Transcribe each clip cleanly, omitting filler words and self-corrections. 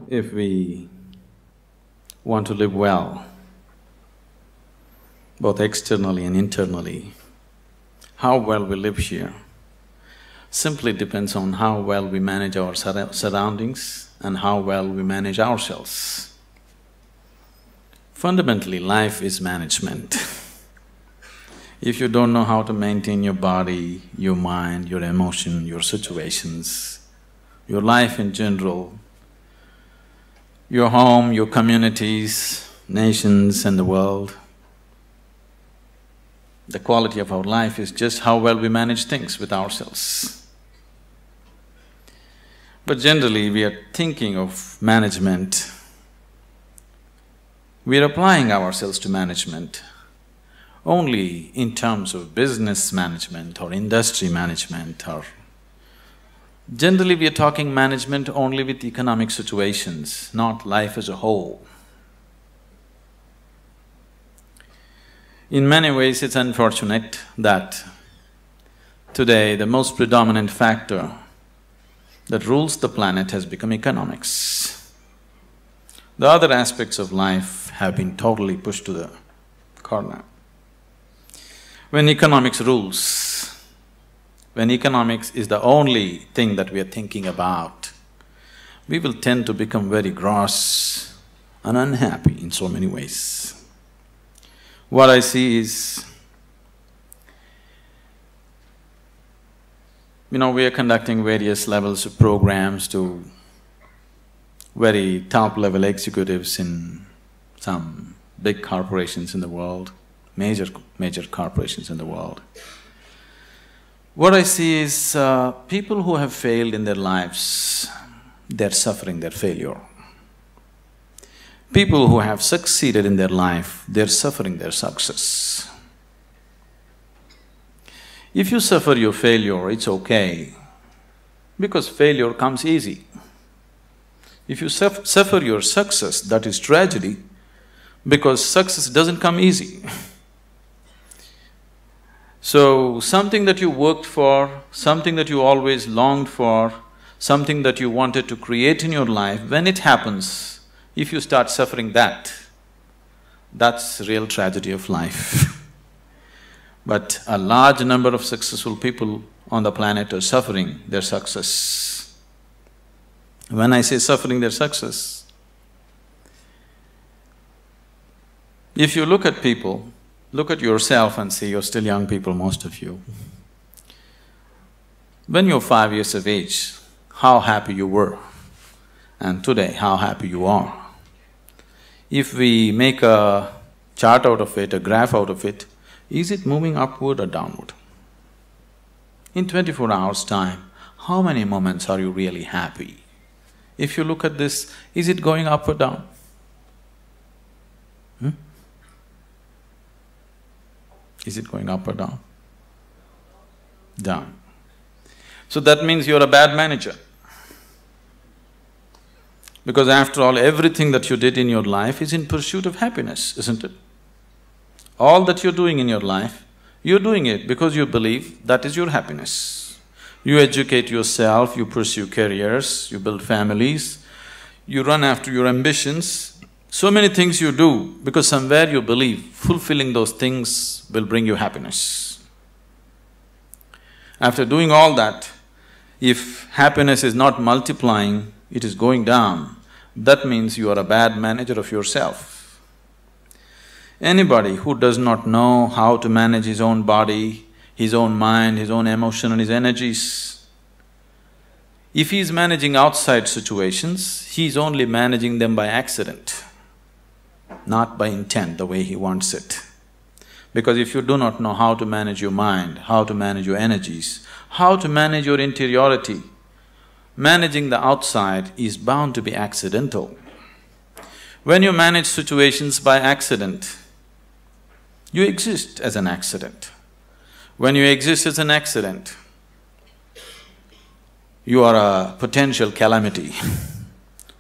If we want to live well, both externally and internally, how well we live here simply depends on how well we manage our surroundings and how well we manage ourselves. Fundamentally, life is management. If you don't know how to maintain your body, your mind, your emotion, your situations, your life in general, your home, your communities, nations and the world, the quality of our life is just how well we manage things with ourselves. But generally, we are thinking of management, we are applying ourselves to management only in terms of business management or industry management, or generally we are talking management only with economic situations, not life as a whole. In many ways, it's unfortunate that today the most predominant factor that rules the planet has become economics. The other aspects of life have been totally pushed to the corner. When economics rules, when economics is the only thing that we are thinking about, we will tend to become very gross and unhappy in so many ways. What I see is, we are conducting various levels of programs to very top-level executives in some big corporations in the world, major corporations in the world. What I see is, people who have failed in their lives, they're suffering their failure. People who have succeeded in their life, they're suffering their success. If you suffer your failure, it's okay, because failure comes easy. If you suffer your success, that is tragedy, because success doesn't come easy. So, something that you worked for, something that you always longed for, something that you wanted to create in your life, when it happens, if you start suffering that, that's real tragedy of life. But a large number of successful people on the planet are suffering their success. When I say suffering their success, if you look at people, look at yourself and see, you're still young people, most of you. When you're 5 years of age, how happy you were, and today, how happy you are. If we make a chart out of it, a graph out of it, is it moving upward or downward? In 24 hours' time, how many moments are you really happy? If you look at this, is it going up or down? Is it going up or down? Down. So that means you're a bad manager. Because after all, everything that you did in your life is in pursuit of happiness, isn't it? All that you're doing in your life, you're doing it because you believe that is your happiness. You educate yourself, you pursue careers, you build families, you run after your ambitions. So many things you do because somewhere you believe fulfilling those things will bring you happiness. After doing all that, if happiness is not multiplying, it is going down, that means you are a bad manager of yourself. Anybody who does not know how to manage his own body, his own mind, his own emotion and his energies, if he is managing outside situations, he is only managing them by accident, not by intent, the way he wants it. Because if you do not know how to manage your mind, how to manage your energies, how to manage your interiority, managing the outside is bound to be accidental. When you manage situations by accident, you exist as an accident. When you exist as an accident, you are a potential calamity.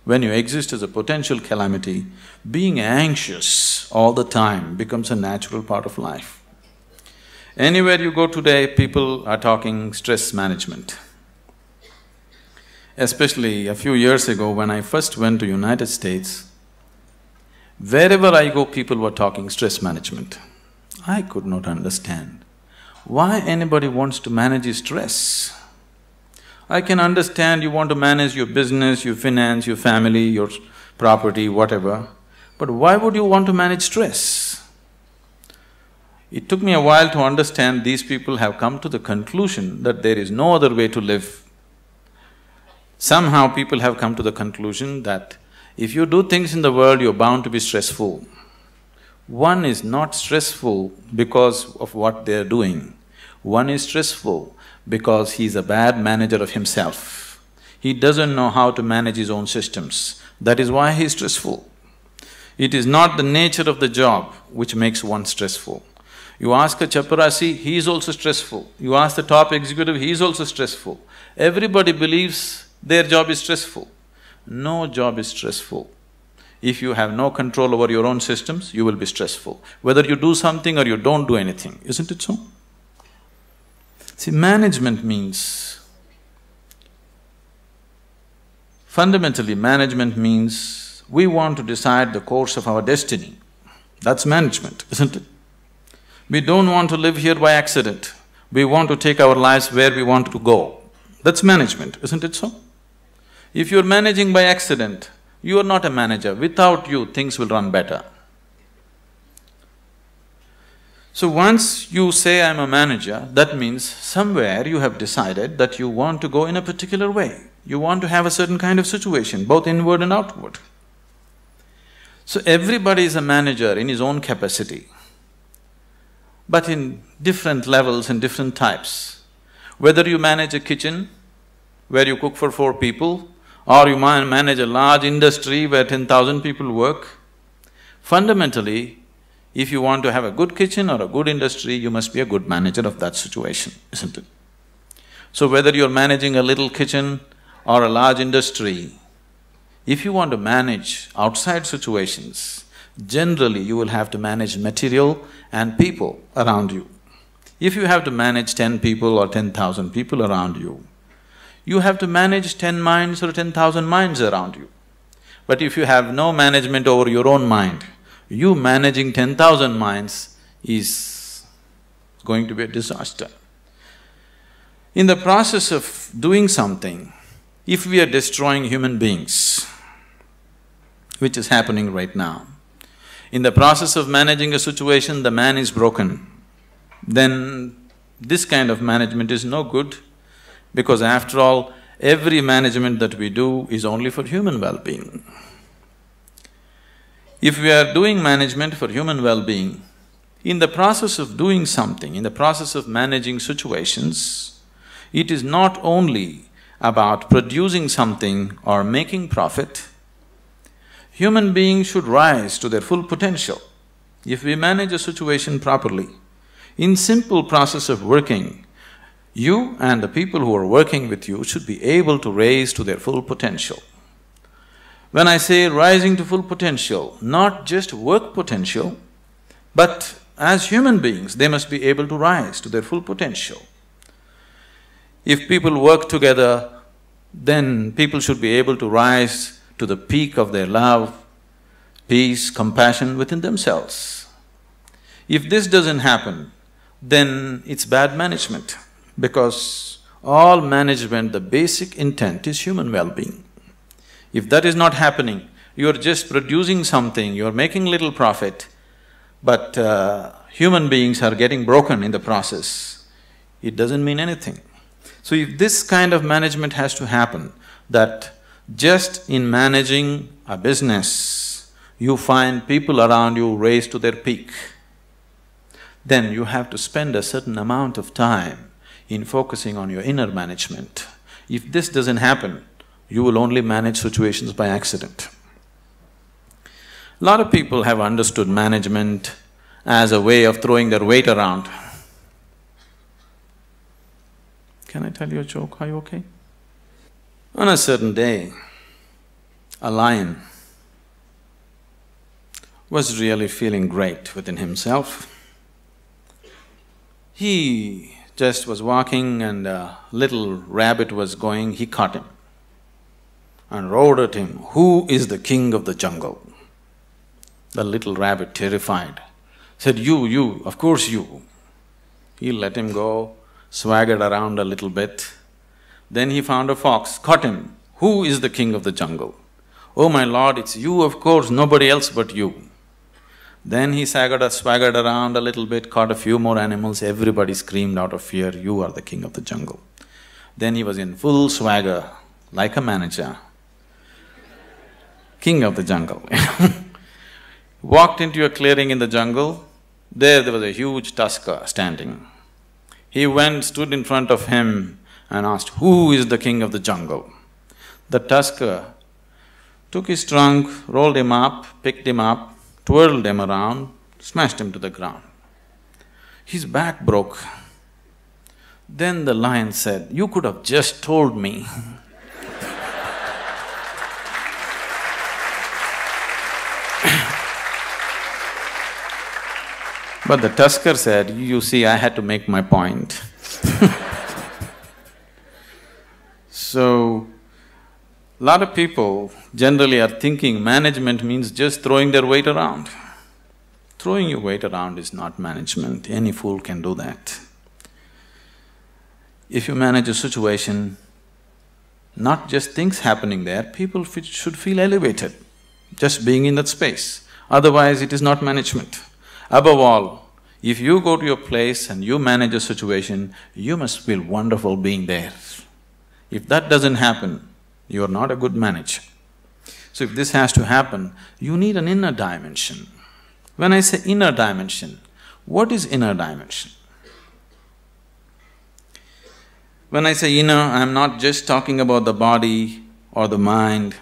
When you exist as a potential calamity, being anxious all the time becomes a natural part of life. Anywhere you go today, people are talking stress management. Especially a few years ago when I first went to United States, wherever I go, people were talking stress management. I could not understand why anybody wants to manage his stress. I can understand you want to manage your business, your finance, your family, your property, whatever, but why would you want to manage stress? It took me a while to understand these people have come to the conclusion that there is no other way to live. Somehow people have come to the conclusion that if you do things in the world, you're bound to be stressful. One is not stressful because of what they're doing. One is stressful because he's a bad manager of himself. He doesn't know how to manage his own systems. That is why he's stressful. It is not the nature of the job which makes one stressful. You ask a chaparasi, he is also stressful. You ask the top executive, he is also stressful. Everybody believes their job is stressful. No job is stressful. If you have no control over your own systems, you will be stressful. Whether you do something or you don't do anything, isn't it so? See, management means… fundamentally, management means we want to decide the course of our destiny. That's management, isn't it? We don't want to live here by accident. We want to take our lives where we want to go. That's management, isn't it so? If you're managing by accident, you are not a manager. Without you, things will run better. So once you say, I'm a manager, that means somewhere you have decided that you want to go in a particular way. You want to have a certain kind of situation, both inward and outward. So everybody is a manager in his own capacity, but in different levels and different types. Whether you manage a kitchen where you cook for 4 people, or you manage a large industry where 10,000 people work, fundamentally, if you want to have a good kitchen or a good industry, you must be a good manager of that situation, isn't it? So whether you're managing a little kitchen or a large industry, if you want to manage outside situations, generally you will have to manage material and people around you. If you have to manage 10 people or 10,000 people around you, you have to manage 10 minds or 10,000 minds around you. But if you have no management over your own mind, you managing 10,000 minds is going to be a disaster. In the process of doing something, if we are destroying human beings, which is happening right now, in the process of managing a situation, the man is broken, then this kind of management is no good, because after all, every management that we do is only for human well-being. If we are doing management for human well-being, in the process of doing something, in the process of managing situations, it is not only about producing something or making profit. Human beings should rise to their full potential. If we manage a situation properly, in simple process of working, you and the people who are working with you should be able to raise to their full potential. When I say rising to full potential, not just work potential, but as human beings, they must be able to rise to their full potential. If people work together, then people should be able to rise to the peak of their love, peace, compassion within themselves. If this doesn't happen, then it's bad management, because all management, the basic intent is human well-being. If that is not happening, you're just producing something, you're making little profit, but human beings are getting broken in the process, it doesn't mean anything. So if this kind of management has to happen, that just in managing a business, you find people around you raise to their peak, then you have to spend a certain amount of time in focusing on your inner management. If this doesn't happen, you will only manage situations by accident. A lot of people have understood management as a way of throwing their weight around. Can I tell you a joke? Are you okay? On a certain day, a lion was really feeling great within himself. He just was walking and a little rabbit was going, he caught him. and roared at him, "Who is the king of the jungle?" The little rabbit, terrified, said, You, of course you." He let him go, swaggered around a little bit. Then he found a fox, caught him, "Who is the king of the jungle?" "Oh my lord, it's you, of course, nobody else but you." Then he swaggered around a little bit, caught a few more animals, everybody screamed out of fear, "You are the king of the jungle." Then he was in full swagger, like a manager, king of the jungle. Walked into a clearing in the jungle, there was a huge tusker standing. He went, stood in front of him and asked, "Who is the king of the jungle?" The tusker took his trunk, rolled him up, picked him up, twirled him around, smashed him to the ground. His back broke. Then the lion said, "You could have just told me." But the tusker said, "You see, I had to make my point." So, lot of people generally are thinking management means just throwing their weight around. Throwing your weight around is not management, any fool can do that. If you manage a situation, not just things happening there, people should feel elevated just being in that space, otherwise it is not management. Above all, if you go to a place and you manage a situation, you must feel wonderful being there. If that doesn't happen, you are not a good manager. So if this has to happen, you need an inner dimension. When I say inner dimension, what is inner dimension? When I say inner, I'm not just talking about the body or the mind,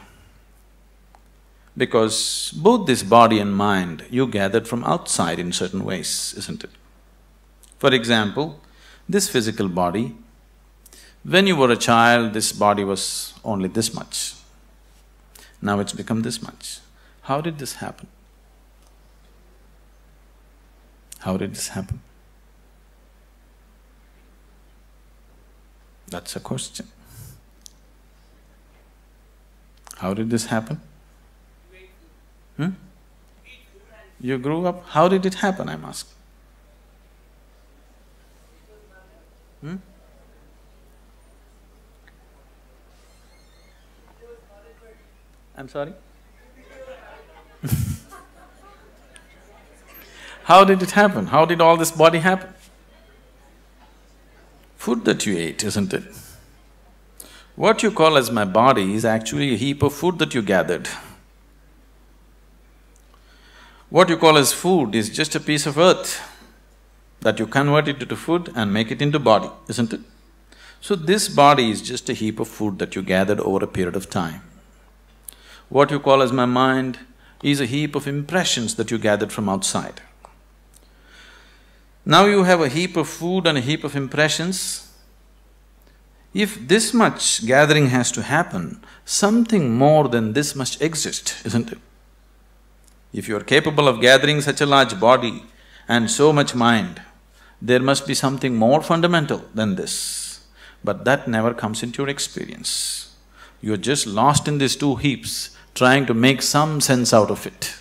because both this body and mind you gathered from outside in certain ways, isn't it? For example, this physical body, when you were a child, this body was only this much. Now it's become this much. How did this happen? How did this happen? That's a question. How did this happen? You grew up, how did it happen, I'm asking? I'm sorry? How did it happen? How did all this body happen? Food that you ate, isn't it? What you call as my body is actually a heap of food that you gathered. What you call as food is just a piece of earth that you convert it into food and make it into body, isn't it? So this body is just a heap of food that you gathered over a period of time. What you call as my mind is a heap of impressions that you gathered from outside. Now you have a heap of food and a heap of impressions. If this much gathering has to happen, something more than this must exist, isn't it? If you are capable of gathering such a large body and so much mind, there must be something more fundamental than this. But that never comes into your experience. You're just lost in these two heaps, trying to make some sense out of it.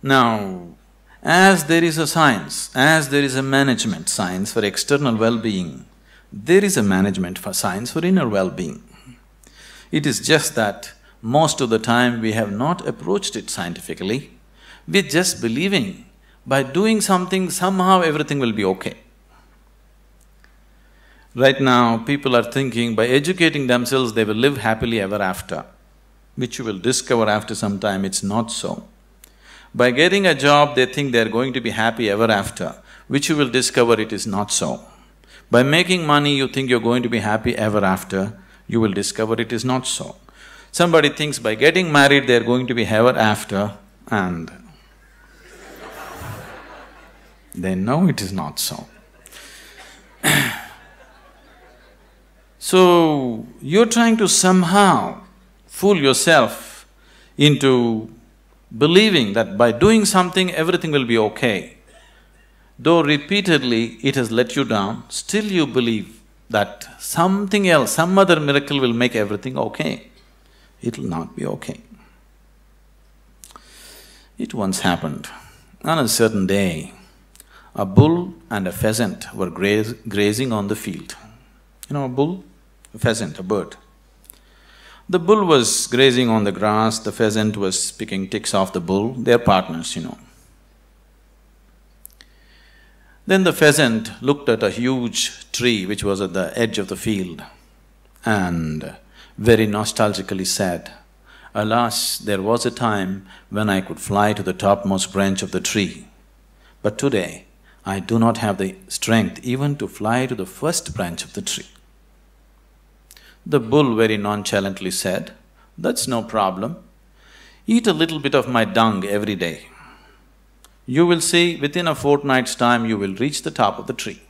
Now, as there is a science, as there is a management science for external well-being, there is a management for science for inner well-being. It is just that most of the time we have not approached it scientifically, we're just believing by doing something somehow everything will be okay. Right now, people are thinking by educating themselves they will live happily ever after, which you will discover after some time it's not so. By getting a job, they think they're going to be happy ever after, which you will discover it is not so. By making money, you think you're going to be happy ever after, you will discover it is not so. Somebody thinks by getting married, they're going to be ever after, and they know it is not so. So, you're trying to somehow fool yourself into believing that by doing something, everything will be okay. Though repeatedly it has let you down, still you believe that something else, some other miracle will make everything okay. It'll not be okay. It once happened. On a certain day, a bull and a pheasant were grazing on the field. You know a bull? A pheasant, a bird. The bull was grazing on the grass, the pheasant was picking ticks off the bull, they're partners, you know. Then the pheasant looked at a huge tree which was at the edge of the field and very nostalgically said, "Alas, there was a time when I could fly to the topmost branch of the tree, but today I do not have the strength even to fly to the first branch of the tree." The bull very nonchalantly said, "That's no problem. Eat a little bit of my dung every day. You will see, within a fortnight's time you will reach the top of the tree."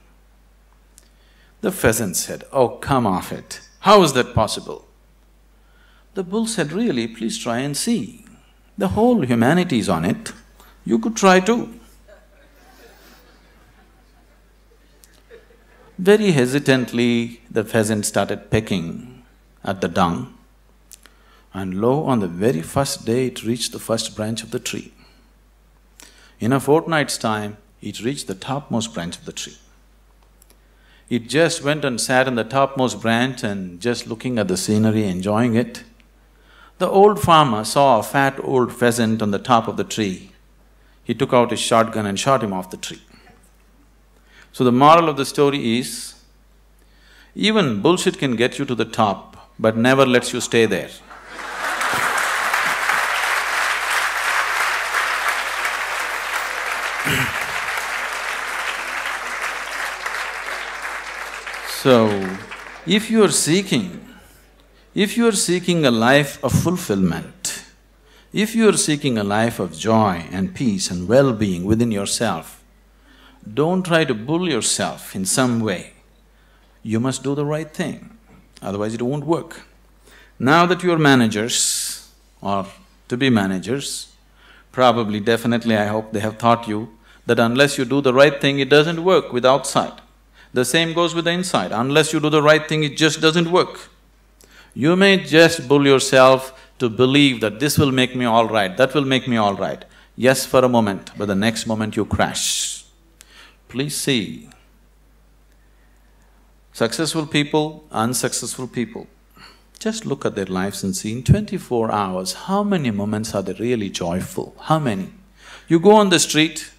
The pheasant said, "Oh, come off it. How is that possible?" The bull said, "Really, please try and see. The whole humanity is on it. You could try too." Very hesitantly, the pheasant started pecking at the dung, and lo, on the very first day it reached the first branch of the tree. In a fortnight's time, it reached the topmost branch of the tree. It just went and sat on the topmost branch and just looking at the scenery, enjoying it. The old farmer saw a fat old pheasant on the top of the tree. He took out his shotgun and shot him off the tree. So the moral of the story is, even bullshit can get you to the top, but never lets you stay there. So, if you are seeking a life of fulfillment, if you are seeking a life of joy and peace and well-being within yourself, don't try to bull yourself in some way. You must do the right thing, otherwise it won't work. Now that you are managers or to be managers, probably, definitely I hope they have taught you that unless you do the right thing, it doesn't work with outside. The same goes with the inside, unless you do the right thing, it just doesn't work. You may just bull yourself to believe that this will make me all right, that will make me all right. Yes, for a moment, but the next moment you crash. Please see, successful people, unsuccessful people, just look at their lives and see in 24 hours, how many moments are they really joyful? How many? You go on the street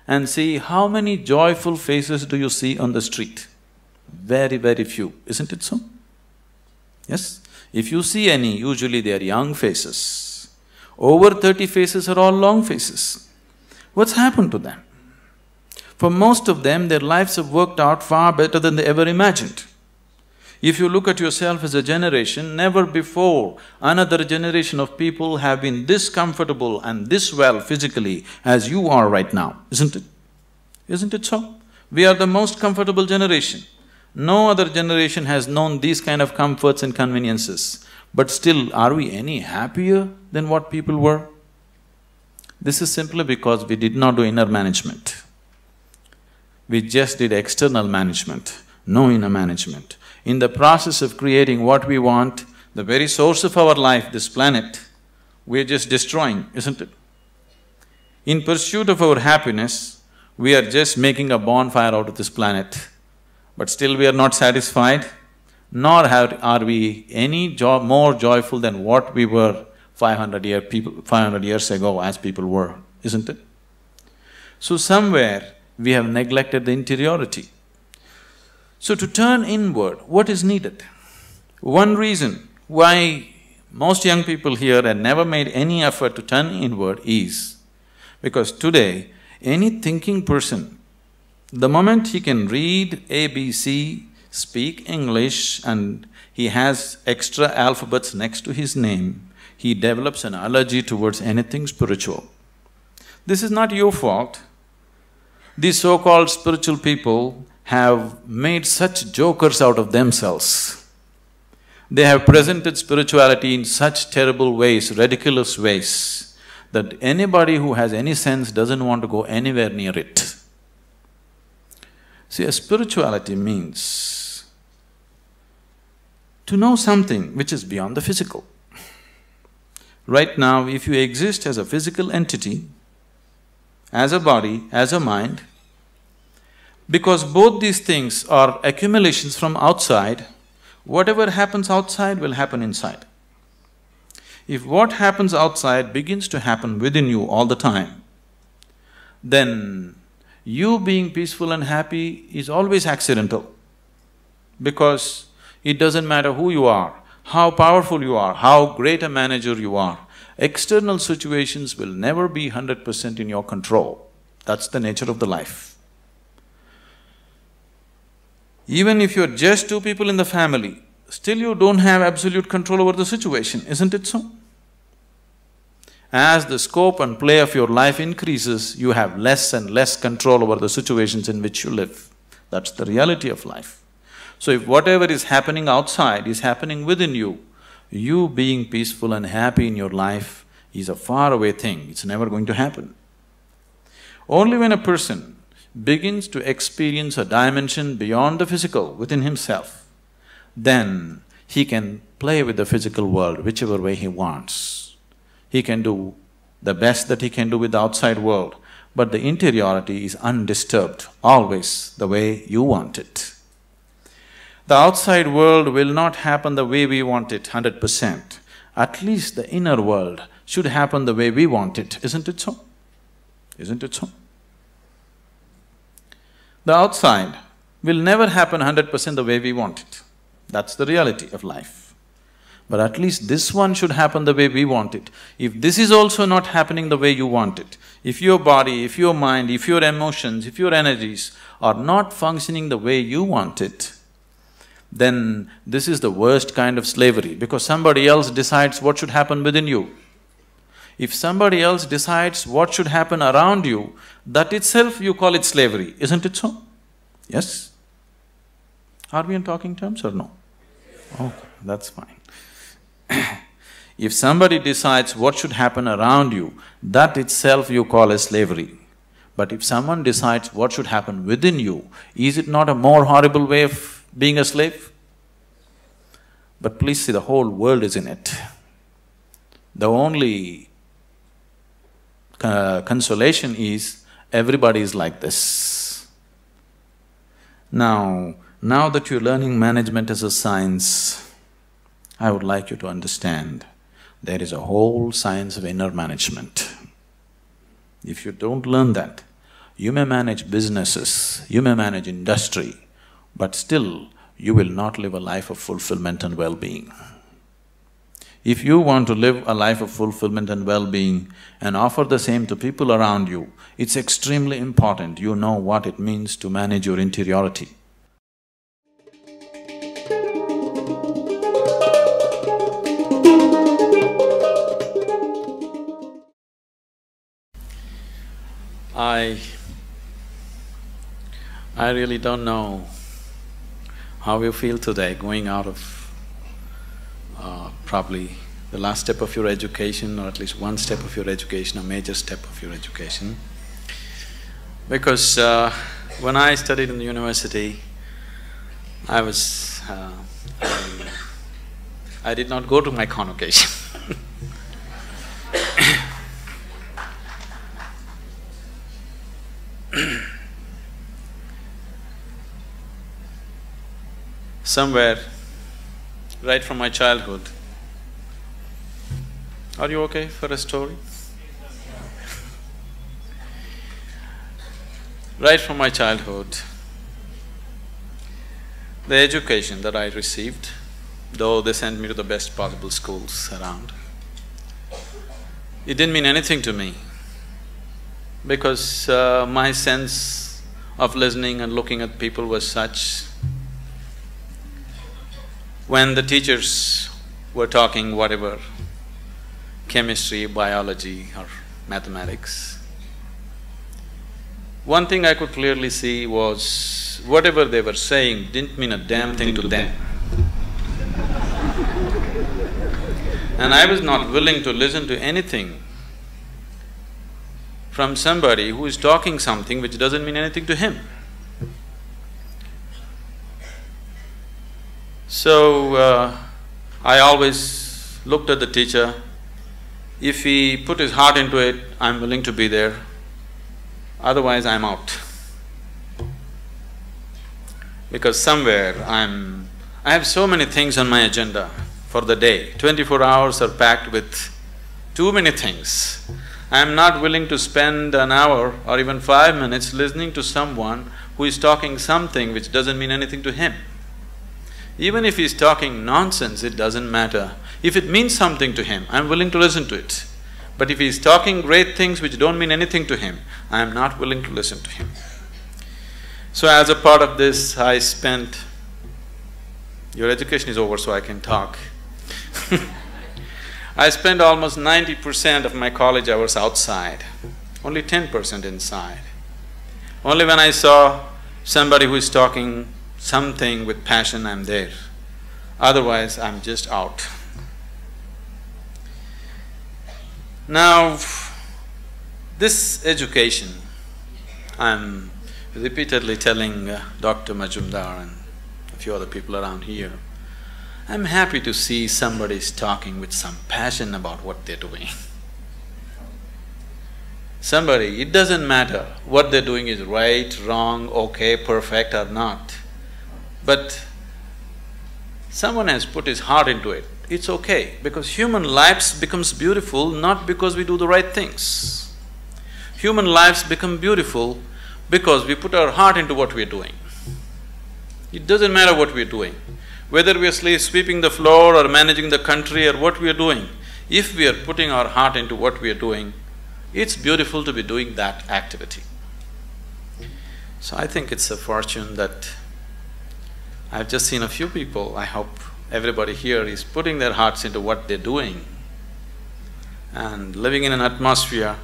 and see how many joyful faces do you see on the street? Very, very few, isn't it so? Yes? If you see any, usually they are young faces. Over 30 faces are all long faces. What's happened to them? For most of them, their lives have worked out far better than they ever imagined. If you look at yourself as a generation, never before another generation of people have been this comfortable and this well physically as you are right now, isn't it? Isn't it so? We are the most comfortable generation. No other generation has known these kind of comforts and conveniences. But still, are we any happier than what people were? This is simply because we did not do inner management. We just did external management, no inner management. In the process of creating what we want, the very source of our life, this planet, we're just destroying, isn't it? In pursuit of our happiness, we are just making a bonfire out of this planet, but still we are not satisfied, nor are we any more joyful than what we were 500 years ago as people were, isn't it? So somewhere we have neglected the interiority. So to turn inward, what is needed? One reason why most young people here had never made any effort to turn inward is because today, any thinking person, the moment he can read ABC, speak English and he has extra alphabets next to his name, he develops an allergy towards anything spiritual. This is not your fault. These so-called spiritual people have made such jokers out of themselves. They have presented spirituality in such terrible ways, ridiculous ways, that anybody who has any sense doesn't want to go anywhere near it. See, a spirituality means to know something which is beyond the physical. Right now, if you exist as a physical entity, as a body, as a mind, because both these things are accumulations from outside, whatever happens outside will happen inside. If what happens outside begins to happen within you all the time, then you being peaceful and happy is always accidental, because it doesn't matter who you are, how powerful you are, how great a manager you are, external situations will never be 100% in your control. That's the nature of the life. Even if you're just two people in the family, still you don't have absolute control over the situation, isn't it so? As the scope and play of your life increases, you have less and less control over the situations in which you live. That's the reality of life. So if whatever is happening outside is happening within you, you being peaceful and happy in your life is a faraway thing, it's never going to happen. Only when a person begins to experience a dimension beyond the physical within himself, then he can play with the physical world whichever way he wants. He can do the best that he can do with the outside world, but the interiority is undisturbed, always the way you want it. The outside world will not happen the way we want it 100%. At least the inner world should happen the way we want it, isn't it so? Isn't it so? The outside will never happen 100% the way we want it. That's the reality of life. But at least this one should happen the way we want it. If this is also not happening the way you want it, if your body, if your mind, if your emotions, if your energies are not functioning the way you want it, then this is the worst kind of slavery, because somebody else decides what should happen within you. If somebody else decides what should happen around you, that itself you call it slavery, isn't it so? Yes? Are we in talking terms or no? Okay, that's fine. If somebody decides what should happen around you, that itself you call as slavery. But if someone decides what should happen within you, is it not a more horrible way of being a slave? But please see, the whole world is in it. The only consolation is everybody is like this. Now that you're learning management as a science, I would like you to understand there is a whole science of inner management. If you don't learn that, you may manage businesses, you may manage industry, but still you will not live a life of fulfillment and well-being. If you want to live a life of fulfillment and well-being and offer the same to people around you, it's extremely important you know what it means to manage your interiority. I really don't know how you feel today going out of probably the last step of your education, or at least one step of your education, a major step of your education. Because when I studied in the university, I did not go to my convocation. Somewhere, right from my childhood… Are you okay for a story? Right from my childhood, the education that I received, though they sent me to the best possible schools around, it didn't mean anything to me, because my sense of listening and looking at people was such. When the teachers were talking whatever, chemistry, biology or mathematics, one thing I could clearly see was whatever they were saying didn't mean a damn thing to them. And I was not willing to listen to anything from somebody who is talking something which doesn't mean anything to him. So, I always looked at the teacher. If he put his heart into it, I'm willing to be there. Otherwise, I'm out. Because somewhere I have so many things on my agenda for the day. 24 hours are packed with too many things. I'm not willing to spend an hour or even 5 minutes listening to someone who is talking something which doesn't mean anything to him. Even if he's talking nonsense, it doesn't matter. If it means something to him, I'm willing to listen to it. But if he's talking great things which don't mean anything to him, I'm not willing to listen to him. So as a part of this, I spent… Your education is over, so I can talk. I spent almost 90% of my college hours outside, only 10% inside. Only when I saw somebody who is talking something with passion, I'm there. Otherwise, I'm just out. Now, this education, I'm repeatedly telling Dr. Majumdar and a few other people around here, I'm happy to see somebody's talking with some passion about what they're doing. Somebody, it doesn't matter what they're doing is right, wrong, okay, perfect or not. But someone has put his heart into it, it's okay, because human lives becomes beautiful not because we do the right things. Human lives become beautiful because we put our heart into what we're doing. It doesn't matter what we're doing, whether we're sweeping the floor or managing the country or what we're doing, if we are putting our heart into what we're doing, it's beautiful to be doing that activity. So I think it's a fortune that I've just seen a few people. I hope everybody here is putting their hearts into what they're doing and living in an atmosphere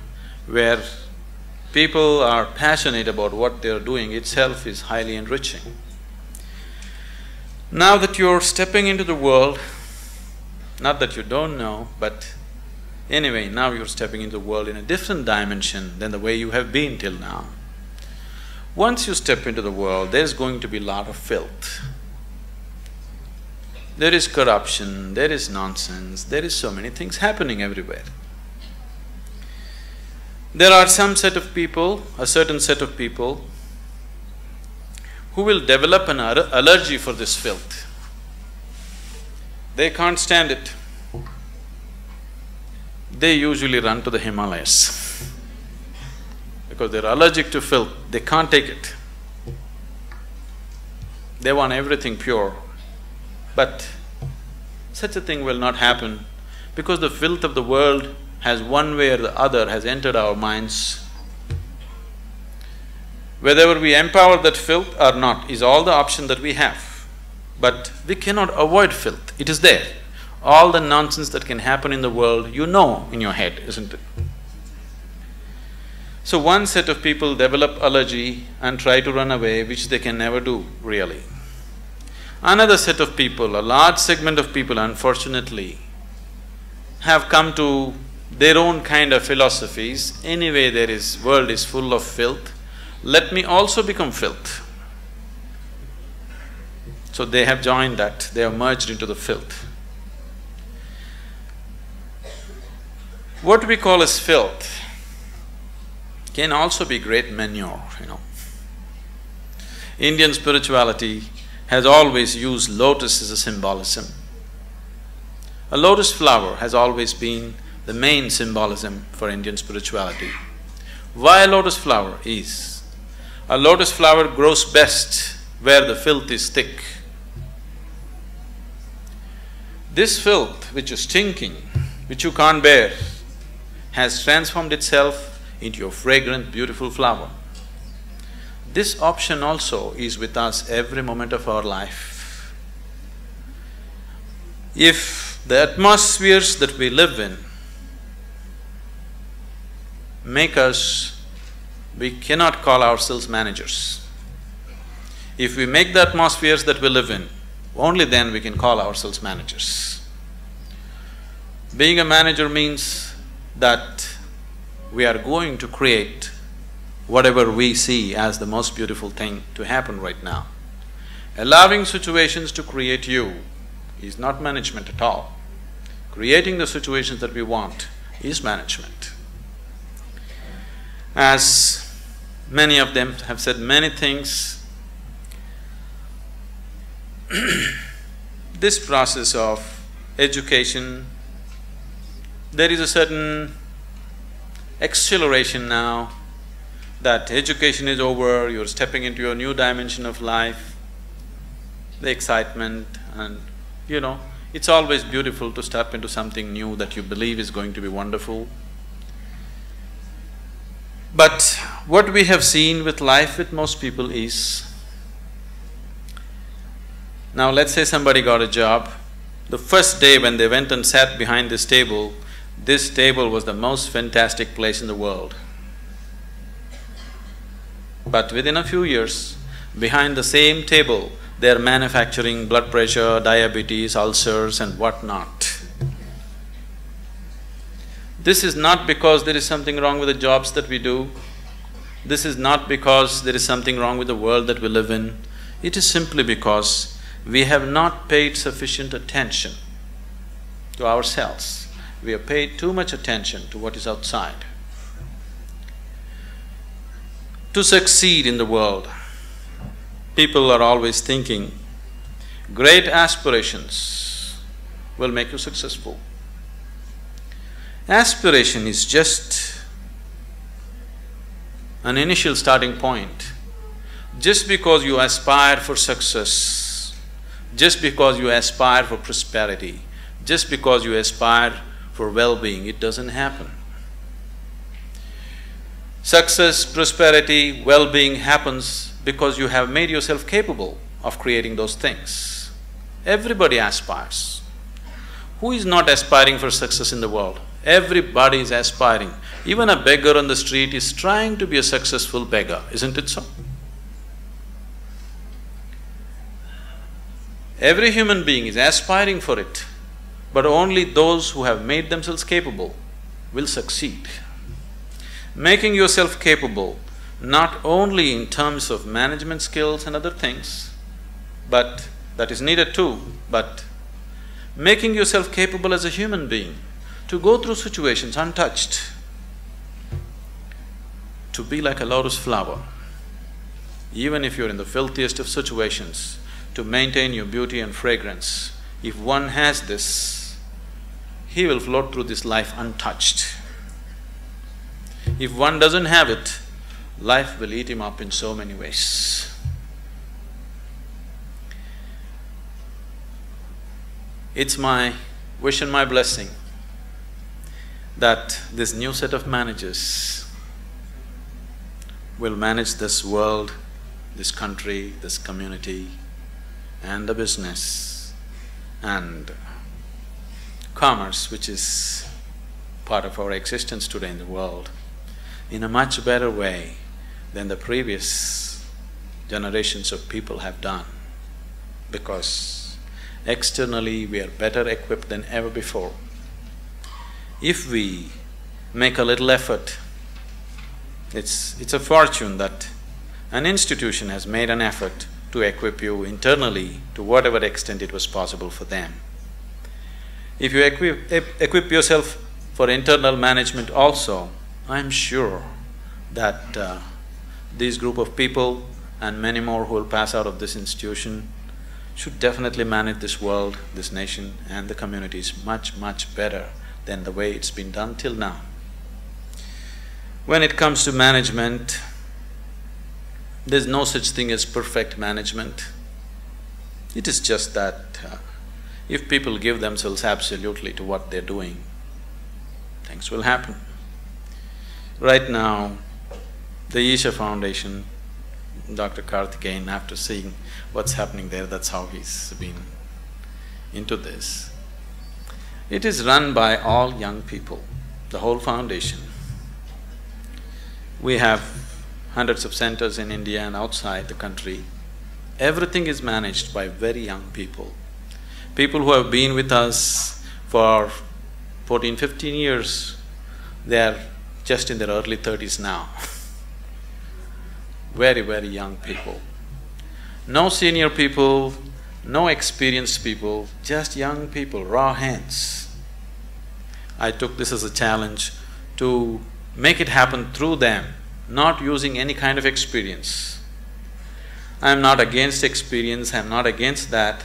where people are passionate about what they're doing itself is highly enriching. Now that you're stepping into the world, not that you don't know, but anyway, now you're stepping into the world in a different dimension than the way you have been till now. Once you step into the world, there's going to be a lot of filth. There is corruption, there is nonsense, there is so many things happening everywhere. There are some set of people, a certain set of people, who will develop an allergy for this filth. They can't stand it. They usually run to the Himalayas because they're allergic to filth, they can't take it. They want everything pure. But such a thing will not happen because the filth of the world has one way or the other has entered our minds. Whether we empower that filth or not is all the option that we have. But we cannot avoid filth, it is there. All the nonsense that can happen in the world, you know in your head, isn't it? So one set of people develop allergy and try to run away, which they can never do, really. Another set of people, a large segment of people, unfortunately, have come to their own kind of philosophies. Anyway, world is full of filth, let me also become filth. So they have joined that, they have merged into the filth. What we call as filth can also be great manure, you know. Indian spirituality has always used lotus as a symbolism. A lotus flower has always been the main symbolism for Indian spirituality. Why a lotus flower is? A lotus flower grows best where the filth is thick. This filth which is stinking, which you can't bear, has transformed itself into a fragrant, beautiful flower. This option also is with us every moment of our life. If the atmospheres that we live in make us… we cannot call ourselves managers. If we make the atmospheres that we live in, only then we can call ourselves managers. Being a manager means that we are going to create whatever we see as the most beautiful thing to happen right now. Allowing situations to create you is not management at all. Creating the situations that we want is management. As many of them have said many things, this process of education, there is a certain acceleration now that education is over, you're stepping into a new dimension of life, the excitement, and it's always beautiful to step into something new that you believe is going to be wonderful. But what we have seen with life with most people is, now let's say somebody got a job, the first day when they went and sat behind this table was the most fantastic place in the world. But within a few years, behind the same table, they're manufacturing blood pressure, diabetes, ulcers and whatnot. This is not because there is something wrong with the jobs that we do. This is not because there is something wrong with the world that we live in. It is simply because we have not paid sufficient attention to ourselves. We have paid too much attention to what is outside. To succeed in the world, people are always thinking, great aspirations will make you successful. Aspiration is just an initial starting point. Just because you aspire for success, just because you aspire for prosperity, just because you aspire for well-being, it doesn't happen. Success, prosperity, well-being happens because you have made yourself capable of creating those things. Everybody aspires. Who is not aspiring for success in the world? Everybody is aspiring. Even a beggar on the street is trying to be a successful beggar, isn't it so? Every human being is aspiring for it, but only those who have made themselves capable will succeed. Making yourself capable not only in terms of management skills and other things, but that is needed too, but making yourself capable as a human being to go through situations untouched, to be like a lotus flower, even if you're in the filthiest of situations, to maintain your beauty and fragrance. If one has this, he will float through this life untouched. If one doesn't have it, life will eat him up in so many ways. It's my wish and my blessing that this new set of managers will manage this world, this country, this community, and the business and commerce, which is part of our existence today in the world, in a much better way than the previous generations of people have done, because externally we are better equipped than ever before. If we make a little effort, it's a fortune that an institution has made an effort to equip you internally to whatever extent it was possible for them. If you equip yourself for internal management also, I'm sure that this group of people and many more who will pass out of this institution should definitely manage this world, this nation and the communities much, much better than the way it's been done till now. When it comes to management, there's no such thing as perfect management. It is just that if people give themselves absolutely to what they're doing, things will happen. Right now, the Isha Foundation, Dr. Karthikeyan, after seeing what's happening there, that's how he's been into this. It is run by all young people, the whole foundation. We have hundreds of centers in India and outside the country. Everything is managed by very young people. People who have been with us for 14, 15 years, they are just in their early 30s now. Very, very young people. No senior people, no experienced people, just young people, raw hands. I took this as a challenge to make it happen through them, not using any kind of experience. I'm not against experience, I'm not against that,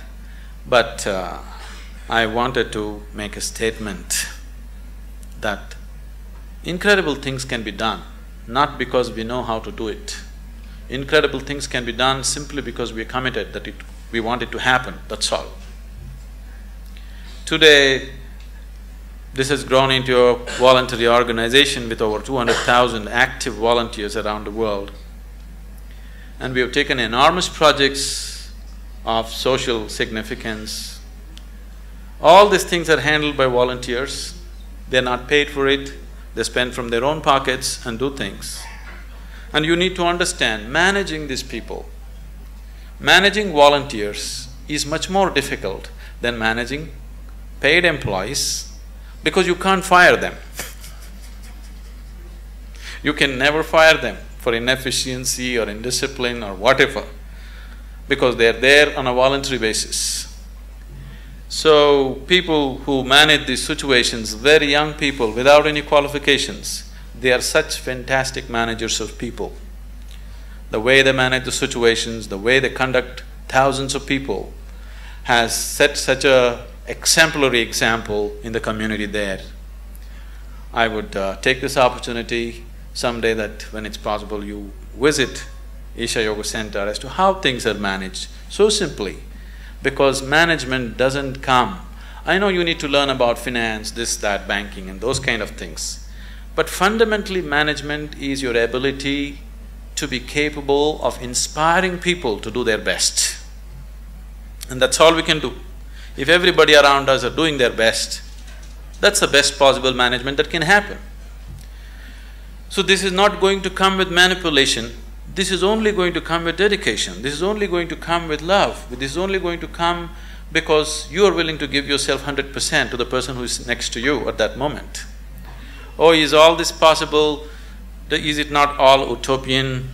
but I wanted to make a statement that incredible things can be done, not because we know how to do it. Incredible things can be done simply because we are committed that we want it to happen, that's all. Today, this has grown into a voluntary organization with over 200,000 active volunteers around the world. And we have taken enormous projects of social significance. All these things are handled by volunteers. They're not paid for it, they spend from their own pockets and do things. And you need to understand, managing these people, managing volunteers is much more difficult than managing paid employees because you can't fire them. You can never fire them for inefficiency or indiscipline or whatever, because they're there on a voluntary basis. So, people who manage these situations, very young people without any qualifications, they are such fantastic managers of people. The way they manage the situations, the way they conduct thousands of people has set such a exemplary example in the community there. I would take this opportunity someday that when it's possible you visit Isha Yoga Center as to how things are managed, so simply, because management doesn't come… I know you need to learn about finance, this, that, banking and those kind of things, but fundamentally management is your ability to be capable of inspiring people to do their best. And that's all we can do. If everybody around us are doing their best, that's the best possible management that can happen. So this is not going to come with manipulation, this is only going to come with dedication, this is only going to come with love, this is only going to come because you are willing to give yourself 100% to the person who is next to you at that moment. Oh, is all this possible? Is it not all utopian?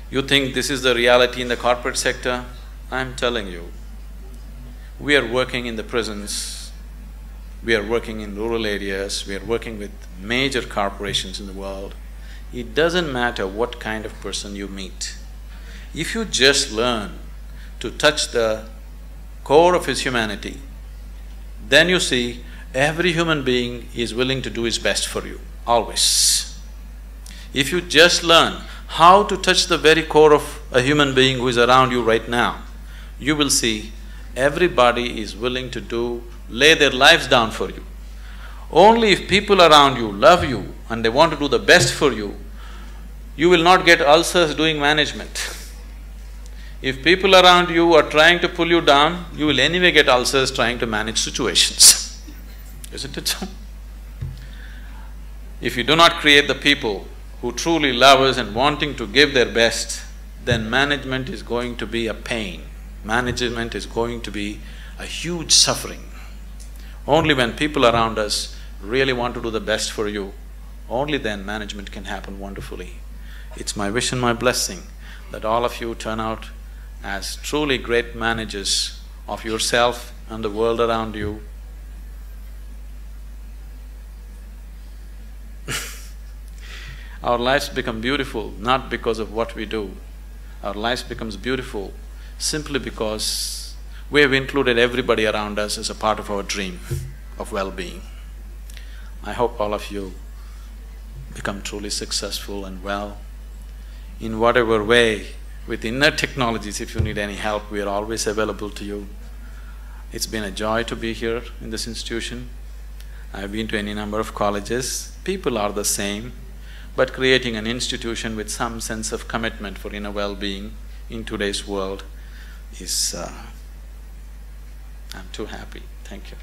You think this is the reality in the corporate sector? I'm telling you, we are working in the prisons, we are working in rural areas, we are working with major corporations in the world. It doesn't matter what kind of person you meet. If you just learn to touch the core of his humanity, then you see every human being is willing to do his best for you, always. If you just learn how to touch the very core of a human being who is around you right now, you will see everybody is willing to lay their lives down for you. Only if people around you love you and they want to do the best for you, you will not get ulcers doing management. If people around you are trying to pull you down, you will anyway get ulcers trying to manage situations. Isn't it so? If you do not create the people who truly love us and wanting to give their best, then management is going to be a pain. Management is going to be a huge suffering. Only when people around us really want to do the best for you, only then management can happen wonderfully. It's my wish and my blessing that all of you turn out as truly great managers of yourself and the world around you. Our lives become beautiful not because of what we do. Our lives becomes beautiful simply because we have included everybody around us as a part of our dream of well-being. I hope all of you become truly successful and well. In whatever way, with inner technologies, if you need any help, we are always available to you. It's been a joy to be here in this institution. I've been to any number of colleges. People are the same, but creating an institution with some sense of commitment for inner well-being in today's world is… I'm too happy. Thank you.